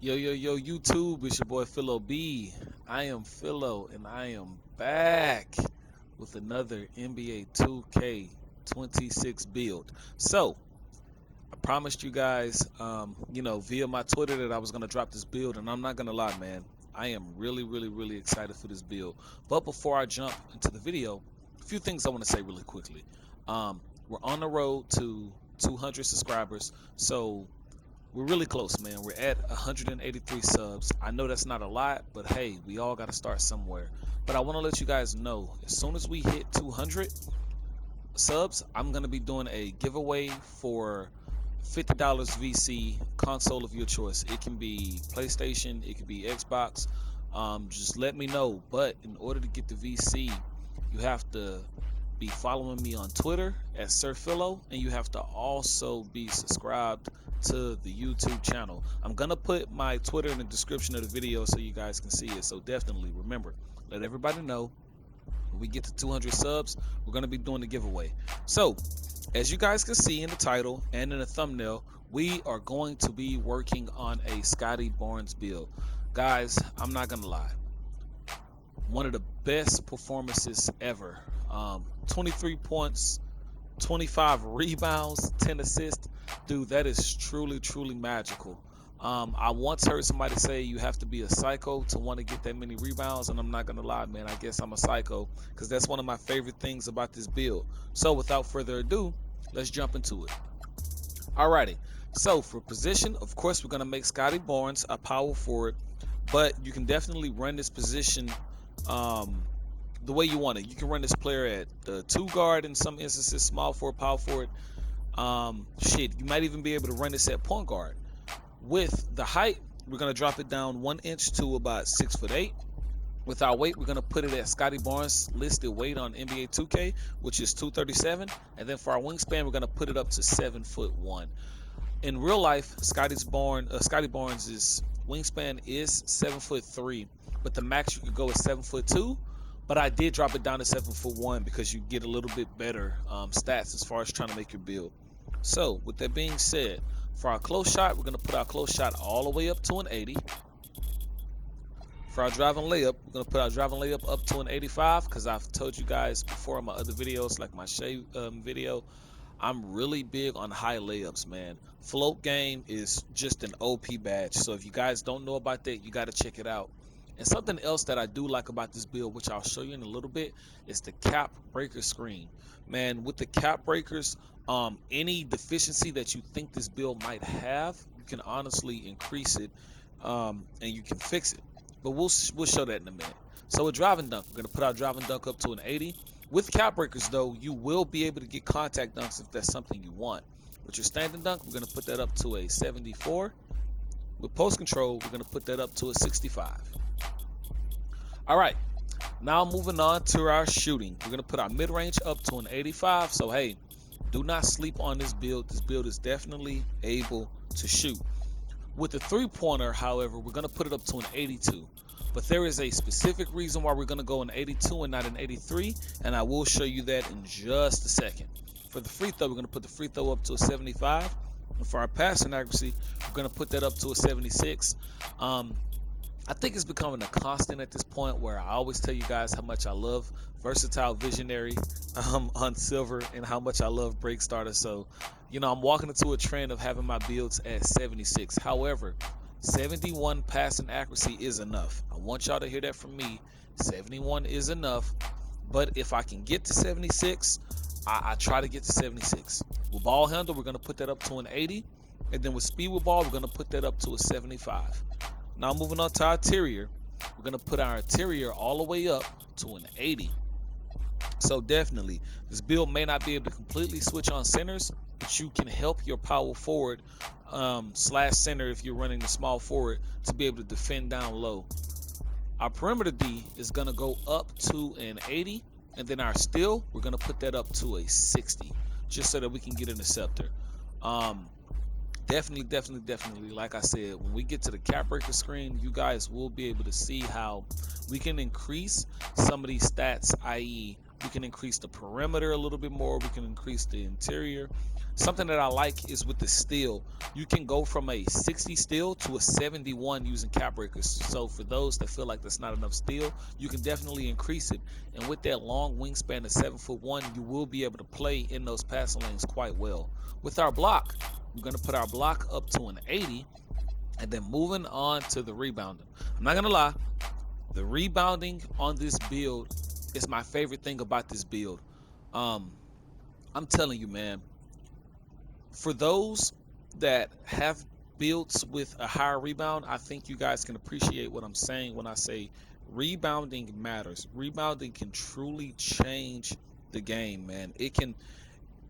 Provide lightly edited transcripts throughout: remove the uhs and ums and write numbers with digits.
Yo, YouTube, it's your boy Philo B. I am Philo, and I am back with another NBA 2K26 build. So, I promised you guys, via my Twitter that I was going to drop this build, and I'm not going to lie, man. I am really excited for this build. But before I jump into the video, a few things I want to say really quickly. We're on the road to 200 subscribers, so we're really close, man. We're at 183 subs. I know that's not a lot, but hey, we all got to start somewhere. But I want to let you guys know, as soon as we hit 200 subs, I'm going to be doing a giveaway for $50 VC console of your choice. It can be PlayStation, it can be Xbox. Just let me know. But in order to get the VC, you have to be following me on Twitter at SirPhilo, and you have to also be subscribed to the YouTube channel. I'm gonna put my Twitter in the description of the video so you guys can see it. So definitely remember, let everybody know when we get to 200 subs, we're gonna be doing the giveaway. So as you guys can see in the title and in the thumbnail, we are going to be working on a Scottie Barnes build. Guys, I'm not gonna lie, one of the best performances ever. 23 points, 25 rebounds, 10 assists. Dude, that is truly magical. I once heard somebody say you have to be a psycho to want to get that many rebounds, and I'm not gonna lie, man, I guess I'm a psycho because that's one of my favorite things about this build. So without further ado, let's jump into it. Alrighty, so for position, of course, we're gonna make Scottie Barnes a power forward, but you can definitely run this position the way you want it. You can run this player at the 2 guard in some instances, small forward, power forward. You might even be able to run this at point guard. With the height, we're gonna drop it down 1 inch to about 6'8". With our weight, we're gonna put it at Scottie Barnes' listed weight on NBA 2K, which is 237. And then for our wingspan, we're gonna put it up to 7'1". In real life, Scottie Barnes' wingspan is 7'3", but the max you could go is 7'2". But I did drop it down to 7'1" because you get a little bit better stats as far as trying to make your build. So with that being said, for our close shot, we're going to put our close shot all the way up to an 80. For our driving layup, we're going to put our driving layup up to an 85 because I've told you guys before in my other videos, like my shave video, I'm really big on high layups, man. Float game is just an OP badge. So if you guys don't know about that, you got to check it out. And something else that I do like about this build, which I'll show you in a little bit, is the cap breaker screen. Man, with the cap breakers, any deficiency that you think this build might have, you can honestly increase it, and you can fix it. But we'll show that in a minute. So with driving dunk, we're going to put our driving dunk up to an 80. With cap breakers, though, you will be able to get contact dunks if that's something you want. With your standing dunk, we're going to put that up to a 74. With post control, we're going to put that up to a 65. All right, now moving on to our shooting. We're going to put our mid-range up to an 85. So, hey, do not sleep on this build. This build is definitely able to shoot. With the three-pointer, however, we're going to put it up to an 82. But there is a specific reason why we're going to go an 82 and not an 83, and I will show you that in just a second. For the free throw, we're going to put the free throw up to a 75. And for our passing accuracy, we're going to put that up to a 76. I think it's becoming a constant at this point where I always tell you guys how much I love Versatile Visionary on Silver and how much I love Break Starter. So, I'm walking into a trend of having my builds at 76. However, 71 passing accuracy is enough. I want y'all to hear that from me. 71 is enough. But if I can get to 76, I try to get to 76. With ball handle, we're going to put that up to an 80. And then with speed with ball, we're going to put that up to a 75. Now moving on to our interior, we're going to put our interior all the way up to an 80. So definitely, this build may not be able to completely switch on centers, but you can help your power forward slash center if you're running the small forward to be able to defend down low. Our perimeter D is going to go up to an 80, and then our steal, we're going to put that up to a 60, just so that we can get an interceptor. Definitely, like I said, when we get to the cap breaker screen, you guys will be able to see how we can increase some of these stats, i.e. We can increase the perimeter a little bit more. We can increase the interior. Something that I like is with the steal. You can go from a 60 steal to a 71 using cap breakers. So for those that feel like that's not enough steal, you can definitely increase it. And with that long wingspan of 7'1", you will be able to play in those passing lanes quite well. With our block, we're going to put our block up to an 80, and then moving on to the rebounding. I'm not going to lie, the rebounding on this build is my favorite thing about this build. I'm telling you, man, for those that have builds with a higher rebound, I think you guys can appreciate what I'm saying when I say rebounding matters. Rebounding can truly change the game, man. It can,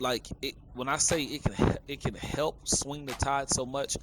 like, it when I say it can help swing the tide so much.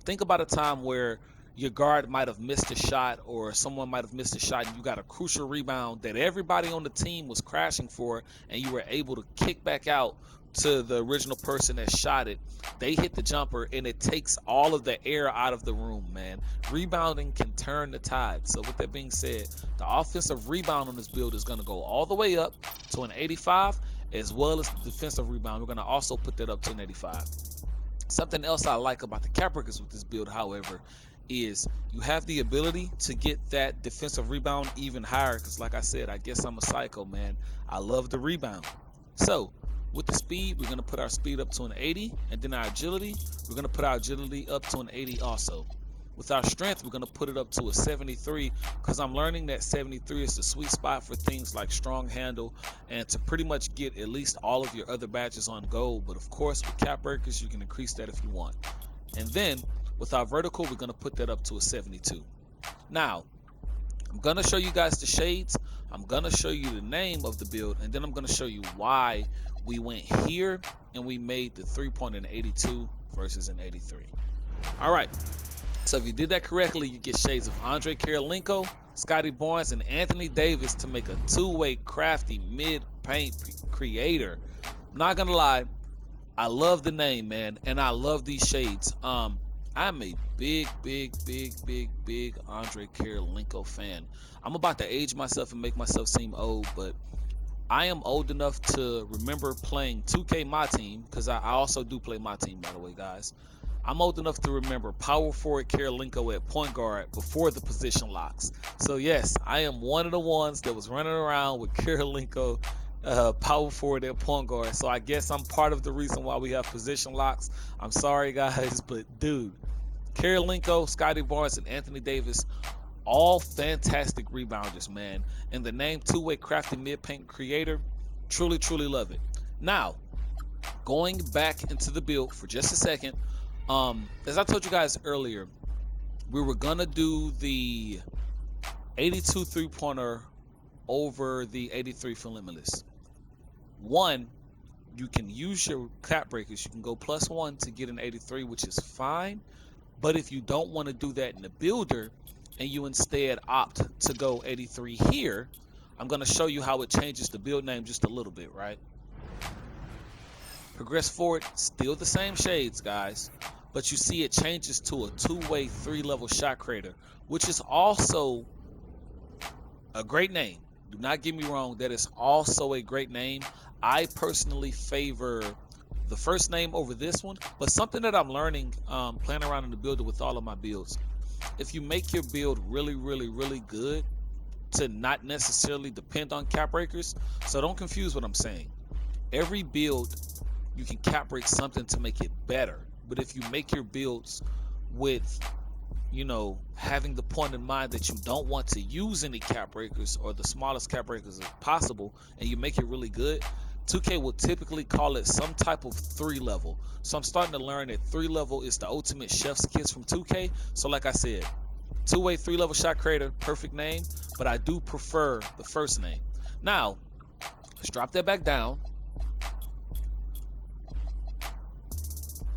Think about a time where your guard might have missed a shot, or someone might have missed a shot, and you got a crucial rebound that everybody on the team was crashing for, and you were able to kick back out to the original person that shot it. They hit the jumper, and it takes all of the air out of the room, man. Rebounding can turn the tide. So with that being said, the offensive rebound on this build is going to go all the way up to an 85, as well as the defensive rebound. We're going to also put that up to an 85. Something else I like about the cap breakers with this build, however, is you have the ability to get that defensive rebound even higher, because like I said, I guess I'm a psycho, man. I love the rebound. So with the speed, we're going to put our speed up to an 80, and then our agility, we're going to put our agility up to an 80 also. With our strength, we're going to put it up to a 73, because I'm learning that 73 is the sweet spot for things like strong handle and to pretty much get at least all of your other badges on gold. But of course, with cap breakers, you can increase that if you want. And then with our vertical, we're going to put that up to a 72. Now, I'm going to show you guys the shades. I'm going to show you the name of the build, and then I'm going to show you why we went here and we made the 3-point in 82 versus an 83. All right. So if you did that correctly, you get shades of Andre Kirilenko, Scottie Barnes, and Anthony Davis to make a two-way crafty mid-paint creator. I'm not going to lie, I love the name, man, and I love these shades. I'm a big Andre Kirilenko fan. I'm about to age myself and make myself seem old, but I am old enough to remember playing 2K My Team, because I also do play My Team, by the way, guys. I'm old enough to remember power forward Kirilenko at point guard before the position locks. So yes, I am one of the ones that was running around with Kirilenko power forward at point guard. So I guess I'm part of the reason why we have position locks. I'm sorry, guys, but dude, Kirilenko, Scottie Barnes, and Anthony Davis, all fantastic rebounders, man. And the name two-way crafty mid-paint creator, truly love it. Now, going back into the build for just a second, as I told you guys earlier, we were gonna do the 82 3-pointer over the 83 for Limitless. One, you can use your cap breakers. You can go +1 to get an 83, which is fine. But if you don't want to do that in the builder, and you instead opt to go 83 here, I'm going to show you how it changes the build name just a little bit, right? Progress forward, still the same shades, guys, but you see it changes to a two-way 3-level shot creator, which is also a great name. Do not get me wrong, that is also a great name. I personally favor the first name over this one, but something that I'm learning playing around in the builder with all of my builds, if you make your build really good, to not necessarily depend on cap breakers. So don't confuse what I'm saying. Every build, you can cap break something to make it better. But if you make your builds with, you know, having the point in mind that you don't want to use any cap breakers or the smallest cap breakers as possible, and you make it really good, 2K will typically call it some type of 3-level. So I'm starting to learn that 3-level is the ultimate chef's kiss from 2K. So like I said, two-way 3-level shot creator, perfect name, but I do prefer the first name. Now, let's drop that back down.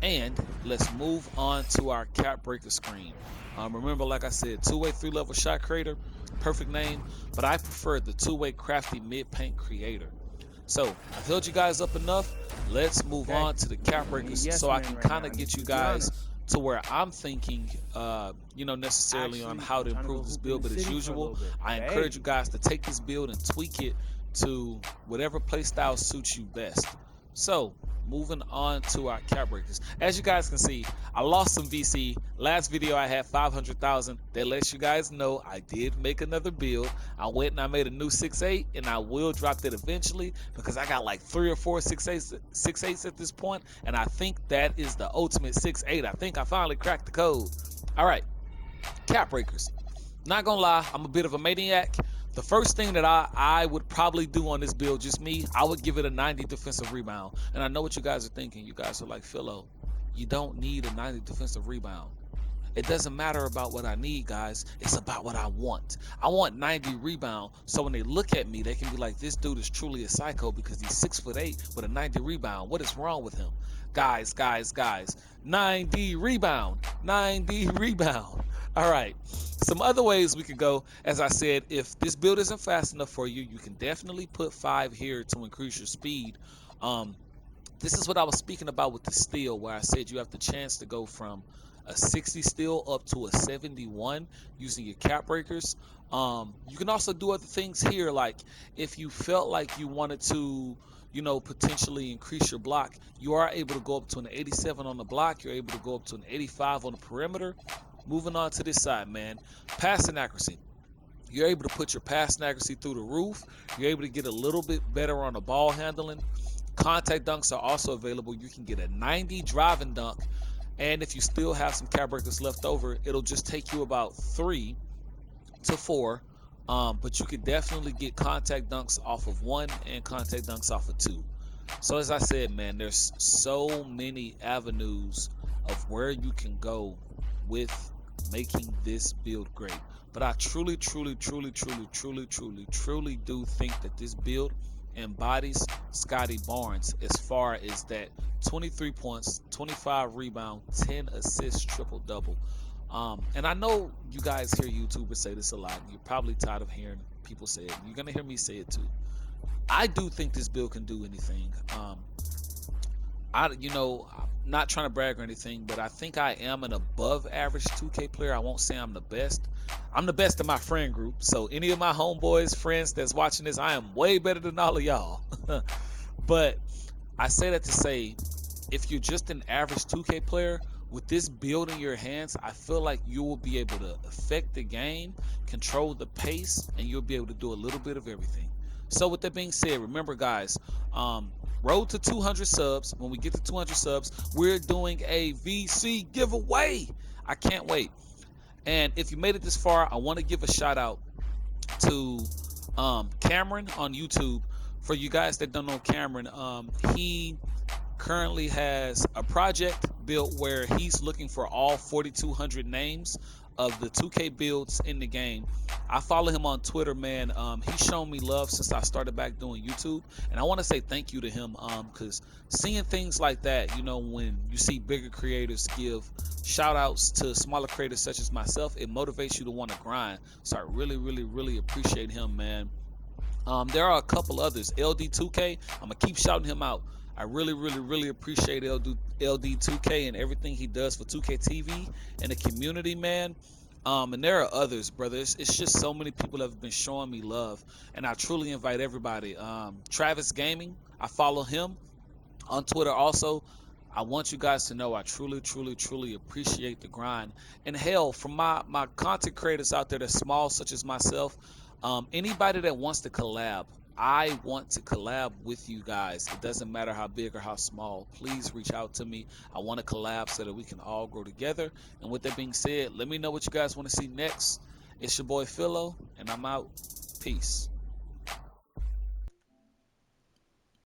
And let's move on to our cap breaker screen. Remember, like I said, two-way 3-level shot creator, perfect name, but I prefer the two-way crafty mid-paint creator. So I've held you guys up enough. Let's move on to the cap breakers, so I can kind of get you guys to where I'm thinking, you know, necessarily on how to improve this build. But as usual, I encourage you guys to take this build and tweak it to whatever play style suits you best. So, moving on to our cap breakers. As you guys can see, I lost some VC. Last video I had 500,000. That lets you guys know I did make another build. I went and I made a new 6.8, and I will drop that eventually because I got like 3 or 4 6.8s at this point, and I think that is the ultimate 6.8. I think I finally cracked the code. All right, cap breakers. Not gonna lie, I'm a bit of a maniac. The first thing that I would probably do on this build, just me, I would give it a 90 defensive rebound. And I know what you guys are thinking. You guys are like, Philo, you don't need a 90 defensive rebound. It doesn't matter about what I need, guys. It's about what I want. I want 90 rebound, so when they look at me, they can be like, this dude is truly a psycho because he's 6'8" with a 90 rebound. What is wrong with him? Guys, 90 rebound, 90 rebound. All right. Some other ways we could go, as I said, if this build isn't fast enough for you, you can definitely put 5 here to increase your speed. This is what I was speaking about with the steal, where I said you have the chance to go from a 60 steal up to a 71 using your cap breakers. You can also do other things here, like if you felt like you wanted to, potentially increase your block, you are able to go up to an 87 on the block. You're able to go up to an 85 on the perimeter. Moving on to this side, man, passing accuracy. You're able to put your passing accuracy through the roof. You're able to get a little bit better on the ball handling. Contact dunks are also available. You can get a 90 driving dunk, and if you still have some cap breakers left over, it'll just take you about 3 to 4. But you could definitely get contact dunks off of 1 and contact dunks off of 2. So as I said, man, there's so many avenues of where you can go with making this build great. But I truly do think that this build embodies Scottie Barnes as far as that 23 points, 25 rebound, 10 assists, triple double. And I know you guys hear YouTubers say this a lot, and you're probably tired of hearing people say it. You're gonna hear me say it too. I do think this build can do anything. I'm not trying to brag or anything, but I think I am an above average 2K player. I won't say I'm the best. I'm the best in my friend group. So any of my homeboys, friends that's watching this, I am way better than all of y'all. But I say that to say, if you're just an average 2K player, with this build in your hands, I feel like you will be able to affect the game, control the pace, and you'll be able to do a little bit of everything. So with that being said, remember guys, road to 200 subs. When we get to 200 subs, we're doing a VC giveaway. I can't wait. And if you made it this far, I want to give a shout out to Cameron on YouTube. For you guys that don't know Cameron, he currently has a project built where he's looking for all 4,200 names of the 2K builds in the game. I follow him on Twitter, man. He's shown me love since I started back doing YouTube, and I want to say thank you to him, because seeing things like that, when you see bigger creators give shout outs to smaller creators such as myself, it motivates you to want to grind. So I really appreciate him, man. There are a couple others. LD2K, I'm gonna keep shouting him out. I really appreciate LD2K and everything he does for 2K TV and the community, man. And there are others, brothers. It's just so many people have been showing me love, and I truly invite everybody. Travis Gaming, I follow him on Twitter also. I want you guys to know I truly appreciate the grind. And hell, from my content creators out there that's small, such as myself, anybody that wants to collab, I want to collab with you guys. It doesn't matter how big or how small. Please reach out to me. I want to collab so that we can all grow together. And with that being said, let me know what you guys want to see next. It's your boy Philo, and I'm out. Peace.